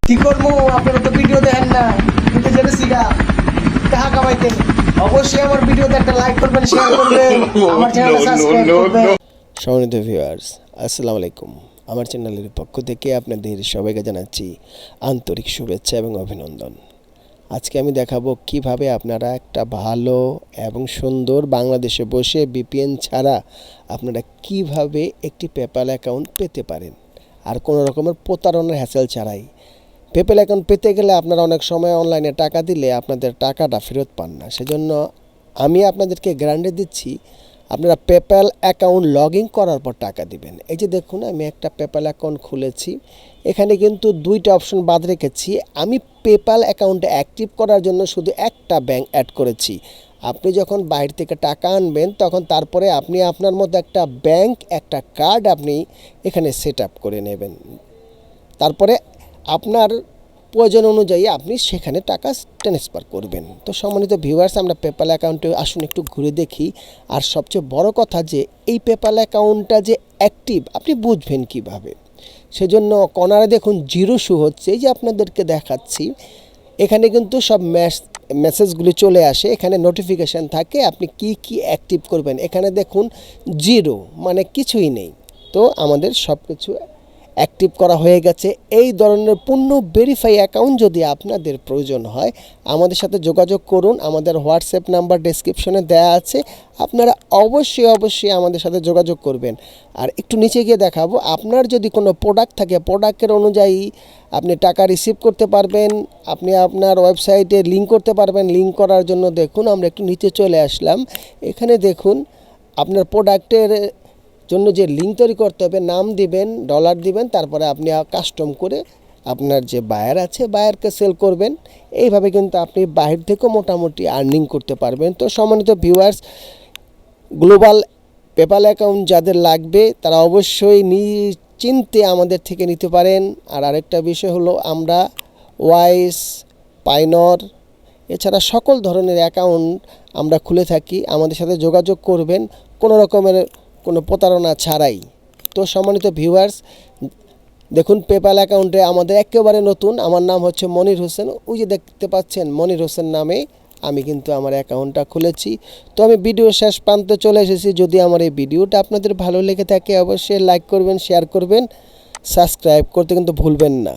কি করবো? আপনারা তো ভিডিও দেখেন না, কিন্তু জেনেছি গা টাকা কামাইতে। অবশ্যই আমার ভিডিওতে একটা লাইক করবেন, শেয়ার করবেন, আমার চ্যানেলটা সাবস্ক্রাইব করবেন। সম্মানিত ভিউয়ার্স, আসসালামু আলাইকুম। আমার চ্যানেলের পক্ষ থেকে আপনাদের সবাইকে জানাচ্ছি আন্তরিক শুভেচ্ছা এবং অভিনন্দন। আজকে আমি দেখাবো কিভাবে আপনারা একটা ভালো এবং সুন্দর বাংলাদেশে বসে বিপিএন ছাড়া আপনারা কিভাবে একটি পেপ্যাল অ্যাকাউন্ট পেতে পারেন, আর কোনো রকমের প্রতারণার হ্যাসেল ছাড়াই। পেপ্যাল অ্যাকাউন্ট পেতে গেলে আপনারা অনেক সময় অনলাইনে টাকা দিলে আপনাদের টাকাটা ফেরত পান না। সেজন্য আমি আপনাদেরকে গ্যারান্টি দিচ্ছি, আপনারা পেপ্যাল অ্যাকাউন্ট লগ ইন করার পর টাকা দিবেন। এই যে দেখুন, আমি একটা পেপ্যাল অ্যাকাউন্ট খুলেছি। এখানে কিন্তু দুইটা অপশন বাদ রেখেছি। আমি পেপ্যাল অ্যাকাউন্টে অ্যাক্টিভ করার জন্য শুধু একটা ব্যাংক অ্যাড করেছি। আপনি যখন বাইরে থেকে টাকা আনবেন তখন তারপরে আপনি আপনার মধ্যে একটা ব্যাংক, একটা কার্ড আপনি এখানে সেট আপ করে নেবেন। তারপরে আপনার প্রয়োজন অনুযায়ী আপনি সেখানে টাকা ট্রান্সফার করবেন। তো সম্মানিত ভিউয়ার্স, আমরা পেপ্যাল অ্যাকাউন্টে আসুন একটু ঘুরে দেখি। আর সবচেয়ে বড় কথা যে এই পেপ্যাল অ্যাকাউন্টটা যে অ্যাক্টিভ আপনি বুঝবেন কিভাবে। সেজন্য কর্নারে দেখুন জিরো শো হচ্ছে, এই যে আপনাদেরকে দেখাচ্ছি। এখানে কিন্তু সব মেসেজগুলি চলে আসে, এখানে নোটিফিকেশান থাকে আপনি কি কি অ্যাক্টিভ করবেন। এখানে দেখুন জিরো, মানে কিছুই নেই। তো আমাদের সব কিছু অ্যাক্টিভ করা হয়ে গেছে। এই ধরনের পূর্ণ ভেরিফাই অ্যাকাউন্ট যদি আপনাদের প্রয়োজন হয় আমাদের সাথে যোগাযোগ করুন। আমাদের হোয়াটসঅ্যাপ নাম্বার ডেসক্রিপশনে দেওয়া আছে, আপনারা অবশ্যই আমাদের সাথে যোগাযোগ করবেন। আর একটু নিচে গিয়ে দেখাবো, আপনার যদি কোনো প্রোডাক্ট থাকে প্রোডাক্টের অনুযায়ী আপনি টাকা রিসিভ করতে পারবেন। আপনি আপনার ওয়েবসাইটে লিঙ্ক করতে পারবেন। লিঙ্ক করার জন্য দেখুন আমরা একটু নিচে চলে আসলাম। এখানে দেখুন আপনার প্রোডাক্টের জন্য যে লিঙ্ক তৈরি করতে হবে, নাম দিবেন, ডলার দিবেন, তারপরে আপনি কাস্টম করে আপনার যে বায়ার আছে বায়ারকে সেল করবেন। এইভাবে কিন্তু আপনি বাহির থেকেও মোটামুটি আর্নিং করতে পারবেন। তো সম্মানিত ভিউয়ার্স, গ্লোবাল পেপ্যাল অ্যাকাউন্ট যাদের লাগবে তারা অবশ্যই নিশ্চিন্তে আমাদের থেকে নিতে পারেন। আর আরেকটা বিষয় হলো, আমরা ওয়াইস, পাইনর এছাড়া সকল ধরনের অ্যাকাউন্ট আমরা খুলে থাকি। আমাদের সাথে যোগাযোগ করবেন কোনো রকমের কোনো প্রতারণা ছাড়াই। তো সম্মানিত ভিউয়ার্স, দেখুন পেপ্যাল অ্যাকাউন্টে আমাদের একেবারে নতুন। আমার নাম হচ্ছে মনির হোসেন। ওই যে দেখতে পাচ্ছেন মনির হোসেন নামে আমি কিন্তু আমার অ্যাকাউন্টটা খুলেছি। তো আমি ভিডিও শেষ প্রান্তে চলে এসেছি। যদি আমার এই ভিডিওটা আপনাদের ভালো লেগে থাকে অবশ্যই লাইক করবেন, শেয়ার করবেন, সাবস্ক্রাইব করতে কিন্তু ভুলবেন না।